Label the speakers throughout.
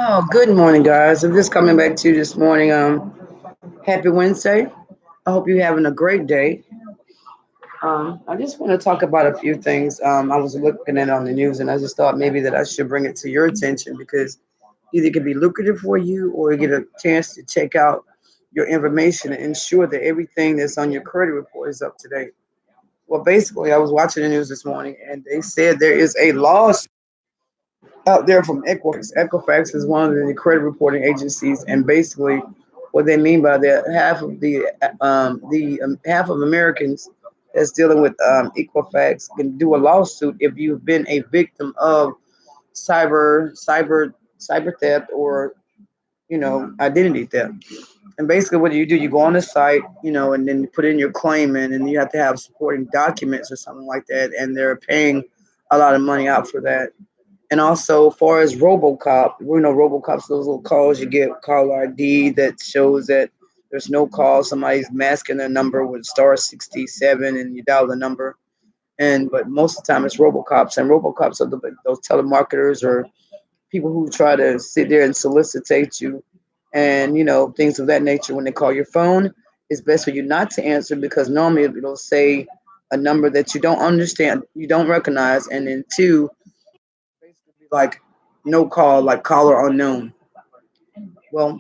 Speaker 1: Oh, good morning, guys. I'm just coming back to you this morning. Happy Wednesday. I hope you're having a great day. I just want to talk about a few things. I was looking at on the news, and I just thought maybe that I should bring it to your attention because either it can be lucrative for you, or you get a chance to check out your information and ensure that everything that's on your credit report is up to date. Well, basically, I was watching the news this morning, and they said there is a lawsuit out there from Equifax. Equifax is one of the credit reporting agencies, and basically, what they mean by that, half of Americans that's dealing with Equifax can do a lawsuit if you've been a victim of cyber cyber cyber theft or identity theft. And basically, what you do, you go on the site, and then you put in your claim in, and you have to have supporting documents or something like that, and they're paying a lot of money out for that. And also, far as RoboCop, we know RoboCop's those little calls you get, call ID that shows that there's no call. Somebody's masking their number with star 67, and you dial the number. And but most of the time, it's RoboCops, and RoboCops are those telemarketers or people who try to sit there and solicitate you, and things of that nature. When they call your phone, it's best for you not to answer because normally it'll say a number that you don't understand, you don't recognize, and then two, basically be like no call, like caller unknown. Well,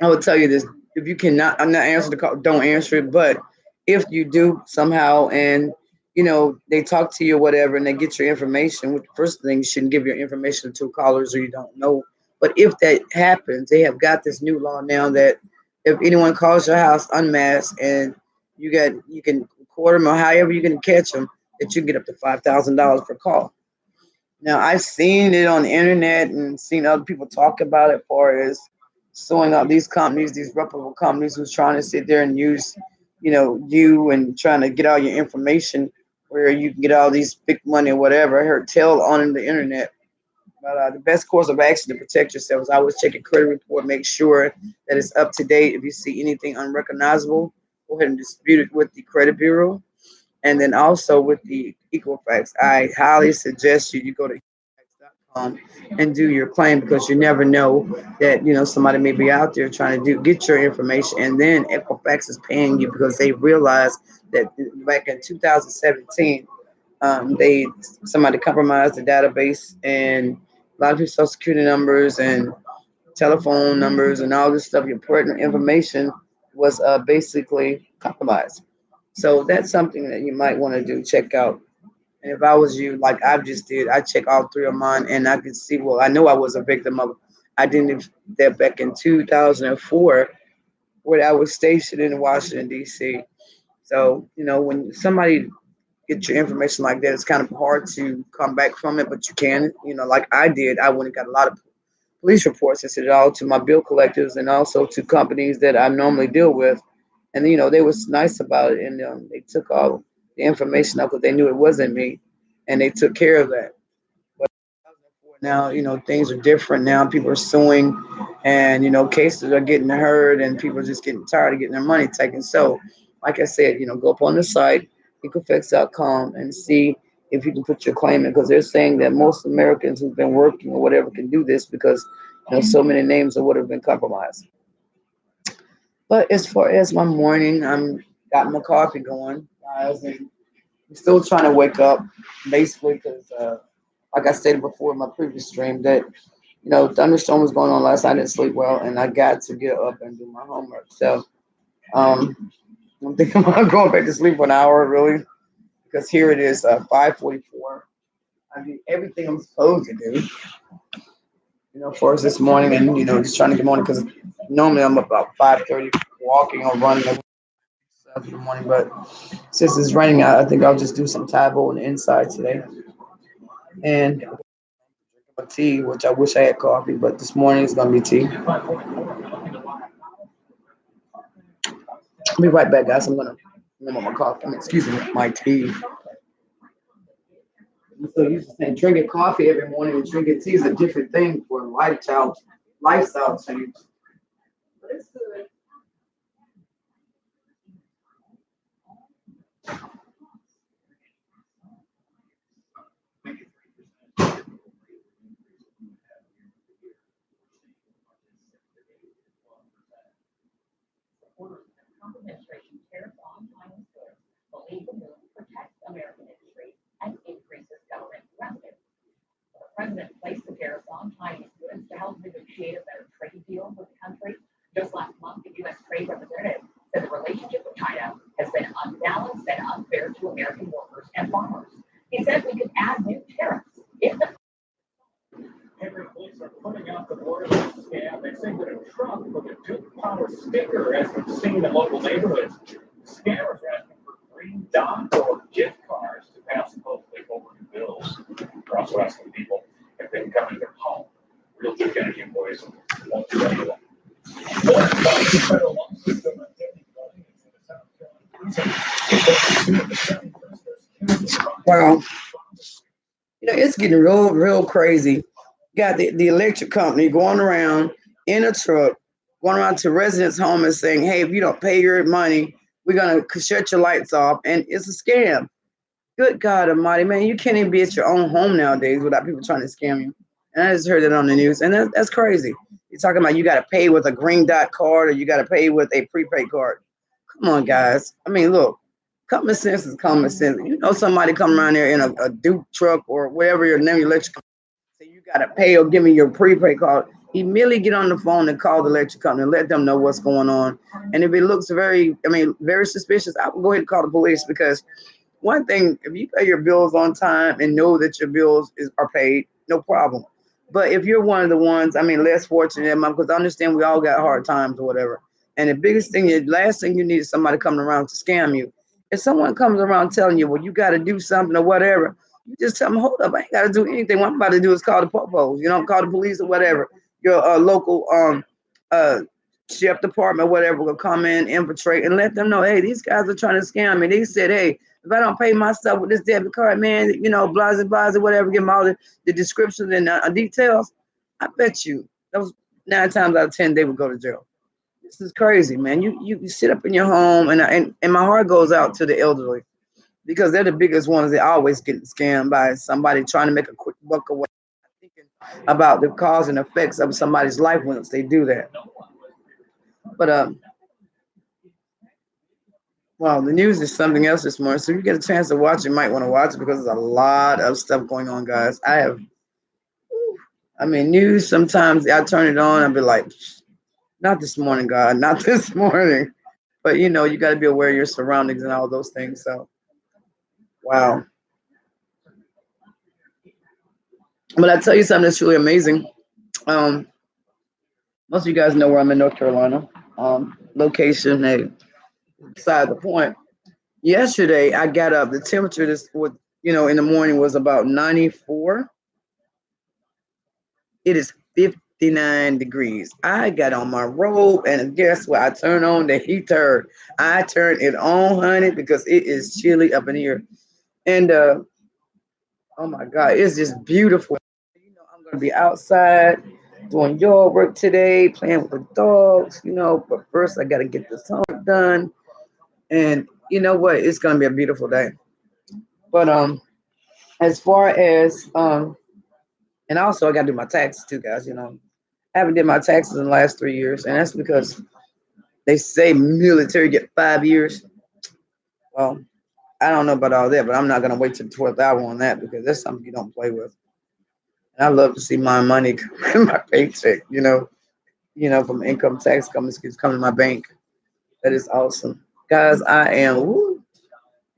Speaker 1: I will tell you this: if you cannot, I'm not answer the call, don't answer it. But if you do somehow, and they talk to you or whatever, and they get your information, which first thing you shouldn't give your information to callers or you don't know. But if that happens, they have got this new law now that if anyone calls your house unmasked and you can record them or however you can catch them, that you can get up to $5,000 per call. Now I've seen it on the internet and seen other people talk about it, far as suing out these companies, these reputable companies who's trying to sit there and use, you and trying to get all your information where you can get all these big money or whatever. I heard tell on the internet. But the best course of action to protect yourself is always check your credit report, make sure that it's up to date. If you see anything unrecognizable, go ahead and dispute it with the credit bureau. And then also with the Equifax, I highly suggest you go to Equifax.com and do your claim because you never know that somebody may be out there trying to get your information, and then Equifax is paying you because they realized that back in 2017, they somebody compromised the database, and a lot of people's social security numbers and telephone numbers and all this stuff, your pertinent information was basically compromised. So that's something that you might want to do. Check out. And if I was you, like I just did, I check all three of mine, and I could see. Well, I know I was a victim of identity theft back in 2004, where I was stationed in Washington D.C. So when somebody gets your information like that, it's kind of hard to come back from it, but you can. Like I did, I went and got a lot of police reports and sent it all to my bill collectors and also to companies that I normally deal with. And they was nice about it, and they took all the information out because they knew it wasn't me, and they took care of that. But now, things are different now. People are suing, and cases are getting heard, and people are just getting tired of getting their money taken. So, like I said, go up on the site, equifax.com, and see if you can put your claim in because they're saying that most Americans who've been working or whatever can do this because so many names of what have been compromised. But as far as my morning, I'm got my coffee going, guys, and I'm still trying to wake up, basically, because like I stated before in my previous stream, that thunderstorm was going on last night. I didn't sleep well, and I got to get up and do my homework. So I'm thinking about going back to sleep for an hour, really, because here it is, 5:44. I did everything I'm supposed to do, for us this morning, and just trying to get morning because normally I'm about 5:30 walking or running at 7 in the morning, but since it's raining out, I think I'll just do some Taibo on the inside today and drink my tea, which I wish I had coffee, but this morning it's gonna be tea. I'll be right back, guys. I'm gonna warm up my coffee. Excuse me, my tea. I'm so used to saying drinking coffee every morning and drinking tea is a different thing for a lifestyle change. But it's good. Wow, it's getting real crazy. Got the electric company going around in a truck, going around to residents' home and saying, "Hey, if you don't pay your money, we're gonna shut your lights off," and it's a scam. Good God Almighty, man, you can't even be at your own home nowadays without people trying to scam you. And I just heard it on the news, and that's crazy. You're talking about you got to pay with a green dot card or you got to pay with a prepaid card. Come on, guys. I mean, look, common sense is common sense. You know, somebody come around there in a Duke truck or whatever your name electric say you got to pay or give me your prepaid card. Immediately get on the phone and call the electric company and let them know what's going on. And if it looks very suspicious, I will go ahead and call the police because one thing, if you pay your bills on time and know that your are paid, no problem. But if you're one of the ones, less fortunate, because I understand we all got hard times or whatever. And the biggest thing, the last thing you need is somebody coming around to scam you. If someone comes around telling you, well, you got to do something or whatever, you just tell them, hold up, I ain't got to do anything. What I'm about to do is call the popos, call the police or whatever. Your local uh, sheriff department, whatever, will come in, infiltrate, and let them know, hey, these guys are trying to scam me. They said, hey, if I don't pay my stuff with this debit card, man, blah, blah, blah, whatever, give them all the descriptions and details, I bet you those 9 times out of 10, they would go to jail. This is crazy, man. You sit up in your home, and my heart goes out to the elderly because they're the biggest ones. They always get scammed by somebody trying to make a quick buck away, thinking about the cause and effects of somebody's life once they do that. But well, the news is something else this morning. So if you get a chance to watch, you might want to watch it because there's a lot of stuff going on, guys. News, sometimes I turn it on, I'll be like, not this morning, God, not this morning. But you got to be aware of your surroundings and all those things. So, wow. But I tell you something that's really amazing. Um, Most of you guys know where I'm in North Carolina. Location, hey, beside the point. Yesterday, I got up. The temperature in the morning was about 94. It is 59 degrees. I got on my robe, and guess what? I turned on the heater. I turned it on, honey, because it is chilly up in here. And oh my God, it's just beautiful. I'm gonna be outside doing yard work today, playing with the dogs. But first I gotta get this homework done. And you know what? It's gonna be a beautiful day. But as far as and also I gotta do my taxes too, guys. I haven't did my taxes in the last 3 years, and that's because they say military get 5 years. Well, I don't know about all that, but I'm not gonna wait till the 12th hour on that because that's something you don't play with. And I love to see my money come in my paycheck. From income tax coming to my bank. That is awesome, guys. I am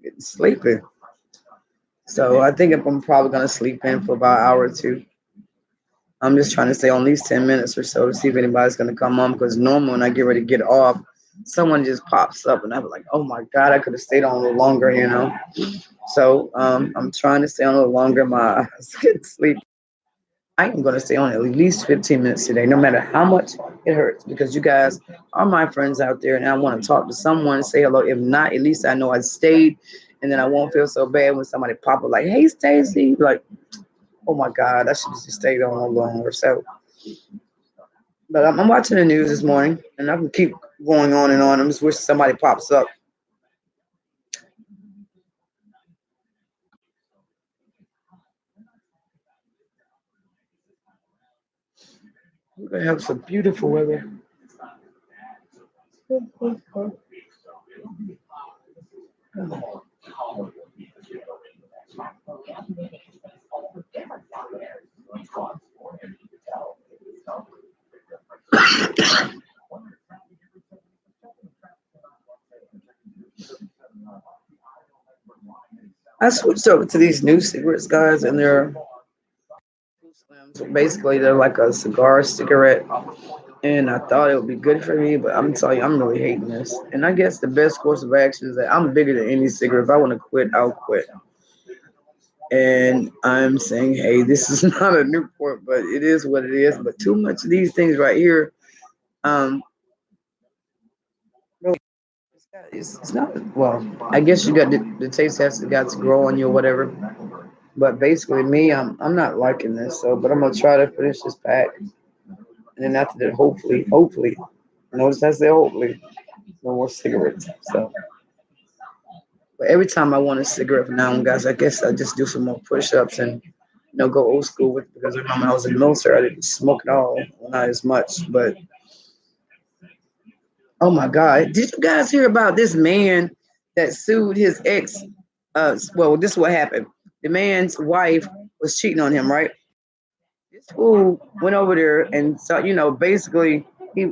Speaker 1: getting sleepy, so I think I'm probably gonna sleep in for about an hour or two. I'm just trying to stay on at least 10 minutes or so to see if anybody's going to come on because normally when I get ready to get off, someone just pops up and I'm like, oh my God, I could have stayed on a little longer. So I'm trying to stay on a little longer. My eyes get sleep. I am going to stay on at least 15 minutes today, no matter how much it hurts, because you guys are my friends out there and I want to talk to someone and say hello. If not, at least I know I stayed and then I won't feel so bad when somebody pop up like, hey, Stacy, like, oh my God, I should have just stayed on a little longer. So, but I'm watching the news this morning, and I can keep going on and on. I'm just wish somebody pops up. We're gonna have some beautiful weather. I switched over to these new cigarettes, guys, and they're slims. Basically, they're like a cigar cigarette, and I thought it would be good for me, but I'm telling you, I'm really hating this. And I guess the best course of action is that I'm bigger than any cigarette. If I want to quit, I'll quit. And I'm saying, hey, this is not a Newport, but it is what it is. But too much of these things right here, um, really, it's not. Well, I guess you got the taste has got to grow on you or whatever. But basically, me, I'm not liking this. So, but I'm gonna try to finish this pack, and then after that, hopefully, notice I said hopefully, no more cigarettes. So, but every time I want a cigarette from now on, guys, I guess I just do some more push-ups and go old school with it because I remember when I was in the military, I didn't smoke at all, well, not as much. But oh my God, did you guys hear about this man that sued his ex? Well, this is what happened. The man's wife was cheating on him, right? This fool went over there and so basically he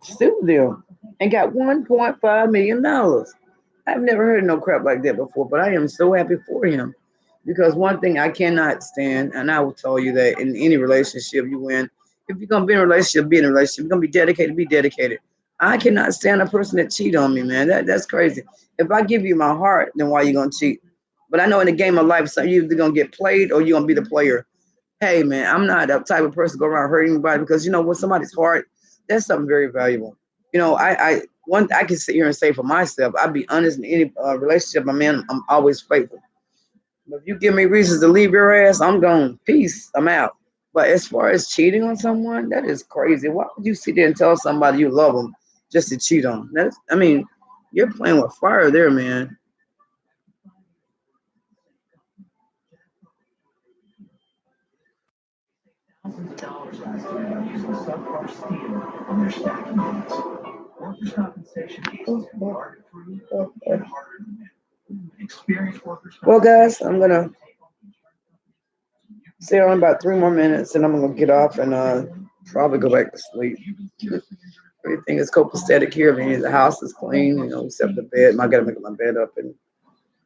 Speaker 1: sued them and got $1.5 million. I've never heard of no crap like that before, but I am so happy for him because one thing I cannot stand, and I will tell you that in any relationship you win, if you're gonna be in a relationship, be in a relationship. If you're gonna be dedicated, be dedicated. I cannot stand a person that cheat on me, man. That's crazy. If I give you my heart, then why you gonna cheat? But I know in the game of life, so you either gonna get played or you're gonna be the player. Hey man, I'm not that type of person to go around hurting anybody because when somebody's heart, that's something very valuable. I can sit here and say for myself, I'd be honest in any relationship I'm in, I'm always faithful. But if you give me reasons to leave your ass, I'm gone. Peace. I'm out. But as far as cheating on someone, that is crazy. Why would you sit there and tell somebody you love them just to cheat on them? I mean, you're playing with fire there, man. Well, guys, I'm gonna stay on about 3 more minutes, and I'm gonna get off and probably go back to sleep. Everything is copacetic here. I mean, the house is clean, except the bed. I gotta make my bed up, and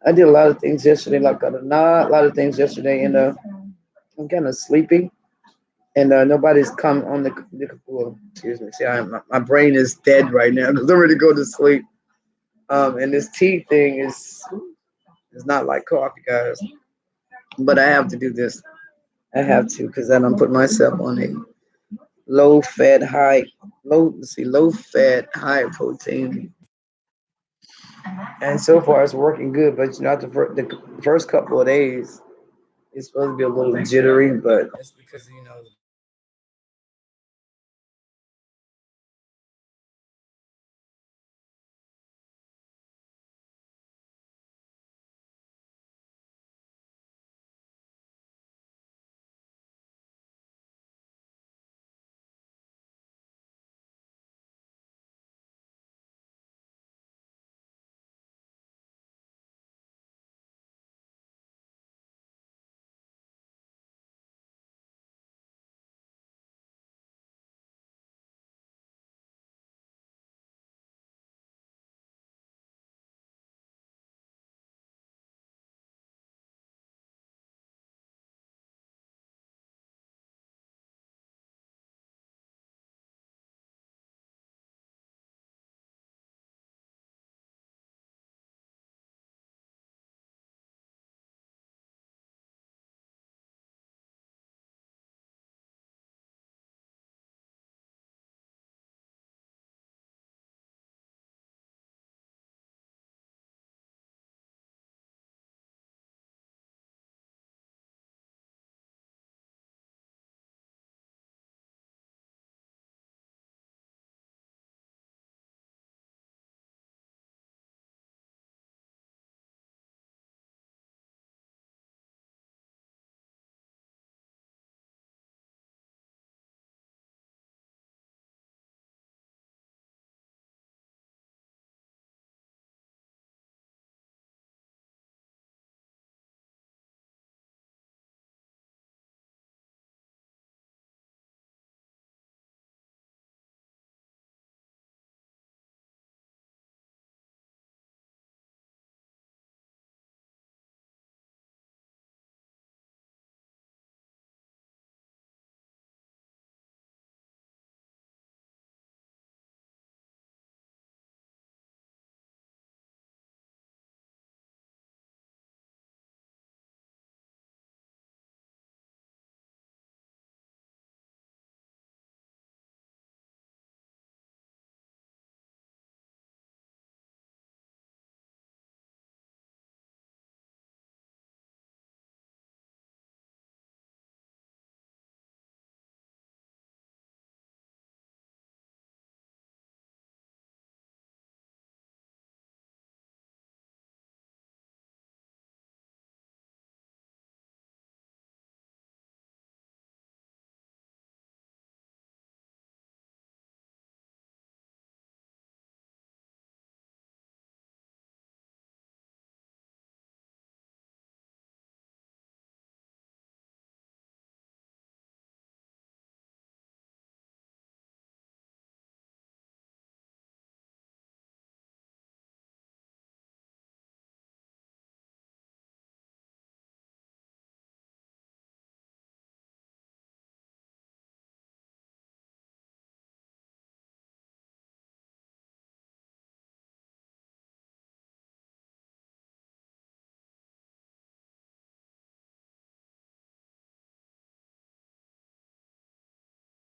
Speaker 1: I did a lot of things yesterday. Like not a lot of things yesterday, and I'm kind of sleepy, and nobody's come on well, excuse me. See, my brain is dead right now because I'm ready to go to sleep. And this tea thing is not like coffee, guys, but I have to do this. I have to because then I'm putting myself on a low fat, low fat, high protein. And so far, it's working good. But after the first couple of days, it's supposed to be a little jittery, but